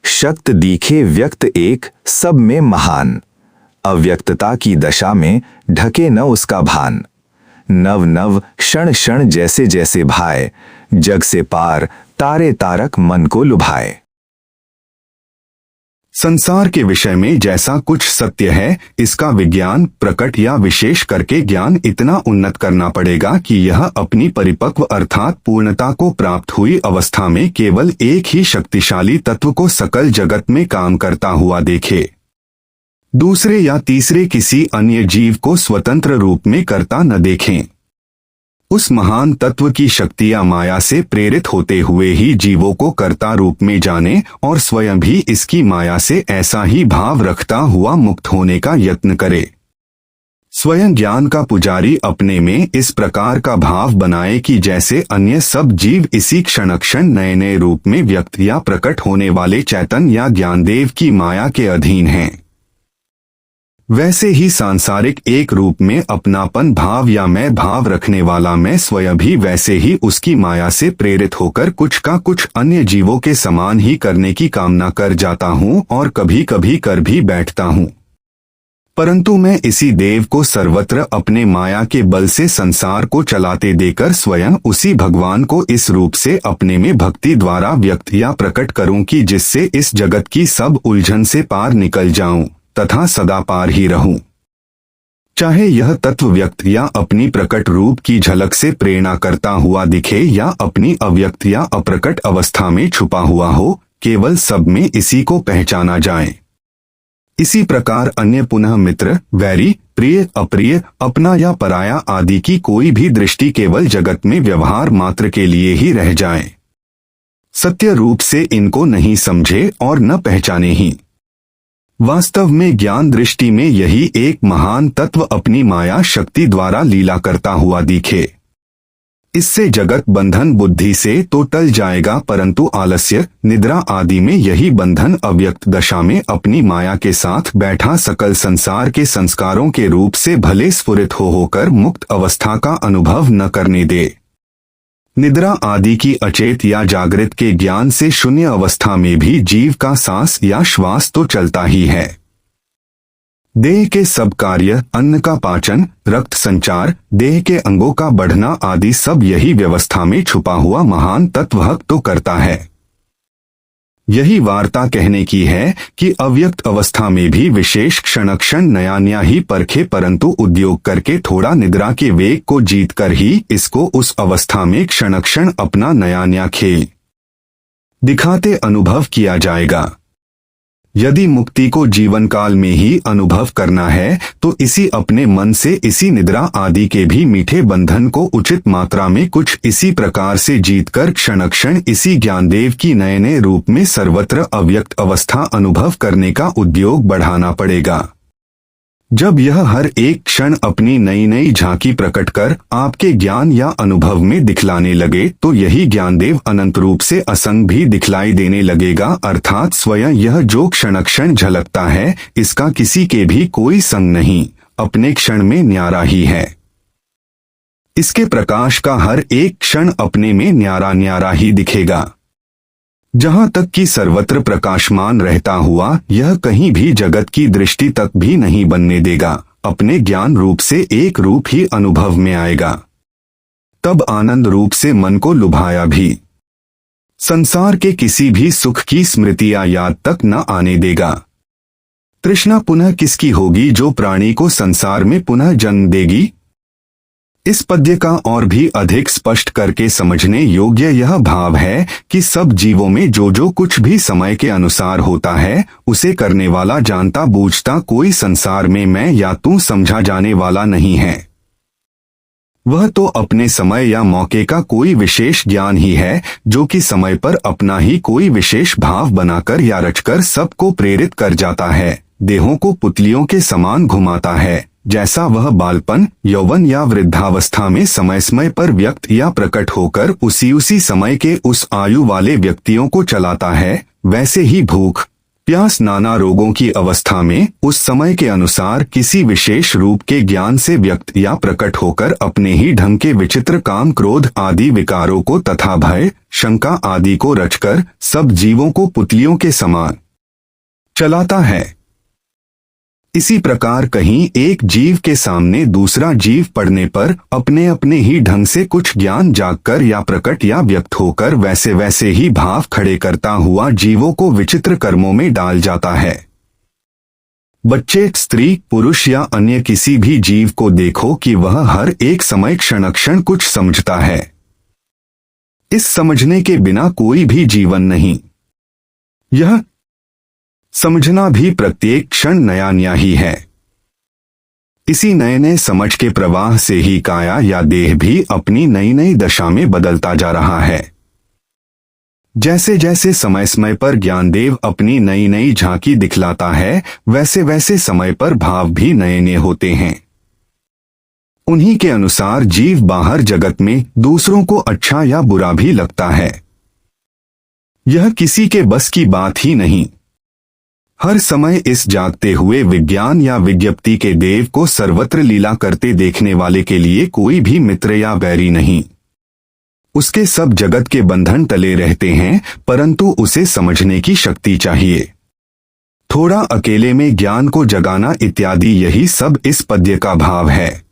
शक्त दिखे व्यक्त एक सब में महान। अव्यक्तता की दशा में ढके न उसका भान। नव नव क्षण क्षण जैसे जैसे भाए, जग से पार तारे तारक मन को लुभाए। संसार के विषय में जैसा कुछ सत्य है, इसका विज्ञान प्रकट या विशेष करके ज्ञान इतना उन्नत करना पड़ेगा कि यह अपनी परिपक्व अर्थात पूर्णता को प्राप्त हुई अवस्था में केवल एक ही शक्तिशाली तत्व को सकल जगत में काम करता हुआ देखे, दूसरे या तीसरे किसी अन्य जीव को स्वतंत्र रूप में करता न देखें। उस महान तत्व की शक्ति या माया से प्रेरित होते हुए ही जीवों को कर्ता रूप में जाने और स्वयं भी इसकी माया से ऐसा ही भाव रखता हुआ मुक्त होने का यत्न करे। स्वयं ज्ञान का पुजारी अपने में इस प्रकार का भाव बनाए कि जैसे अन्य सब जीव इसी क्षण क्षण नए नए रूप में व्यक्त या प्रकट होने वाले चैतन्य या ज्ञानदेव की माया के अधीन हैं, वैसे ही सांसारिक एक रूप में अपनापन भाव या मैं भाव रखने वाला मैं स्वयं भी वैसे ही उसकी माया से प्रेरित होकर कुछ का कुछ अन्य जीवों के समान ही करने की कामना कर जाता हूँ और कभी कभी कर भी बैठता हूँ। परंतु मैं इसी देव को सर्वत्र अपने माया के बल से संसार को चलाते देकर स्वयं उसी भगवान को इस रूप से अपने में भक्ति द्वारा व्यक्त या प्रकट करूं कि जिससे इस जगत की सब उलझन से पार निकल जाऊं तथा सदा पार ही रहूं। चाहे यह तत्व व्यक्त या अपनी प्रकट रूप की झलक से प्रेरणा करता हुआ दिखे या अपनी अव्यक्त या अप्रकट अवस्था में छुपा हुआ हो, केवल सब में इसी को पहचाना जाए। इसी प्रकार अन्य पुनः मित्र, वैरी, प्रिय, अप्रिय, अपना या पराया आदि की कोई भी दृष्टि केवल जगत में व्यवहार मात्र के लिए ही रह जाए। सत्य रूप से इनको नहीं समझे और न पहचाने ही। वास्तव में ज्ञान दृष्टि में यही एक महान तत्व अपनी माया शक्ति द्वारा लीला करता हुआ दिखे। इससे जगत बंधन बुद्धि से तो टल जाएगा, परंतु आलस्य, निद्रा आदि में यही बंधन अव्यक्त दशा में अपनी माया के साथ बैठा सकल संसार के संस्कारों के रूप से भले स्फुरित होकर मुक्त अवस्था का अनुभव न करने दे। निद्रा आदि की अचेत या जागृत के ज्ञान से शून्य अवस्था में भी जीव का सांस या श्वास तो चलता ही है। देह के सब कार्य, अन्न का पाचन, रक्त संचार, देह के अंगों का बढ़ना आदि सब यही व्यवस्था में छुपा हुआ महान तत्व तो करता है। यही वार्ता कहने की है कि अव्यक्त अवस्था में भी विशेष क्षण क्षण नया नया ही परखे, परंतु उद्योग करके थोड़ा निद्रा के वेग को जीत कर ही इसको उस अवस्था में क्षण क्षण अपना नया नया खेल दिखाते अनुभव किया जाएगा। यदि मुक्ति को जीवन काल में ही अनुभव करना है तो इसी अपने मन से इसी निद्रा आदि के भी मीठे बंधन को उचित मात्रा में कुछ इसी प्रकार से जीतकर क्षण क्षण इसी ज्ञानदेव की नए नए रूप में सर्वत्र अव्यक्त अवस्था अनुभव करने का उद्योग बढ़ाना पड़ेगा। जब यह हर एक क्षण अपनी नई नई झांकी प्रकट कर आपके ज्ञान या अनुभव में दिखलाने लगे तो यही ज्ञानदेव अनंत रूप से असंग भी दिखलाई देने लगेगा, अर्थात स्वयं यह जो क्षण क्षण झलकता है इसका किसी के भी कोई संग नहीं, अपने क्षण में न्यारा ही है। इसके प्रकाश का हर एक क्षण अपने में न्यारा न्यारा ही दिखेगा। जहां तक कि सर्वत्र प्रकाशमान रहता हुआ यह कहीं भी जगत की दृष्टि तक भी नहीं बनने देगा, अपने ज्ञान रूप से एक रूप ही अनुभव में आएगा। तब आनंद रूप से मन को लुभाया भी संसार के किसी भी सुख की स्मृति या याद तक न आने देगा। तृष्णा पुनः किसकी होगी जो प्राणी को संसार में पुनः जन्म देगी। इस पद्य का और भी अधिक स्पष्ट करके समझने योग्य यह भाव है कि सब जीवों में जो जो कुछ भी समय के अनुसार होता है उसे करने वाला जानता बूझता कोई संसार में मैं या तू समझा जाने वाला नहीं है। वह तो अपने समय या मौके का कोई विशेष ज्ञान ही है जो कि समय पर अपना ही कोई विशेष भाव बनाकर या रचकर सबको प्रेरित कर जाता है, देहों को पुतलियों के समान घुमाता है। जैसा वह बालपन, यौवन या वृद्धावस्था में समय समय पर व्यक्त या प्रकट होकर उसी समय के उस आयु वाले व्यक्तियों को चलाता है, वैसे ही भूख, प्यास नाना रोगों की अवस्था में उस समय के अनुसार किसी विशेष रूप के ज्ञान से व्यक्त या प्रकट होकर अपने ही ढंग के विचित्र काम क्रोध आदि विकारों को तथा भय शंका आदि को रचकर सब जीवों को पुतलियों के समान चलाता है। इसी प्रकार कहीं एक जीव के सामने दूसरा जीव पड़ने पर अपने अपने ही ढंग से कुछ ज्ञान जागकर या प्रकट या व्यक्त होकर वैसे वैसे ही भाव खड़े करता हुआ जीवों को विचित्र कर्मों में डाल जाता है। बच्चे स्त्री पुरुष या अन्य किसी भी जीव को देखो कि वह हर एक समय क्षण क्षण कुछ समझता है। इस समझने के बिना कोई भी जीवन नहीं। यह समझना भी प्रत्येक क्षण नया नया ही है। इसी नए नए समझ के प्रवाह से ही काया या देह भी अपनी नई नई दशा में बदलता जा रहा है। जैसे जैसे समय समय पर ज्ञानदेव अपनी नई नई झांकी दिखलाता है, वैसे वैसे समय पर भाव भी नए नए होते हैं। उन्हीं के अनुसार जीव बाहर जगत में दूसरों को अच्छा या बुरा भी लगता है। यह किसी के बस की बात ही नहीं। हर समय इस जागते हुए विज्ञान या विज्ञप्ति के देव को सर्वत्र लीला करते देखने वाले के लिए कोई भी मित्र या वैरी नहीं। उसके सब जगत के बंधन तले रहते हैं, परंतु उसे समझने की शक्ति चाहिए। थोड़ा अकेले में ज्ञान को जगाना इत्यादि यही सब इस पद्य का भाव है।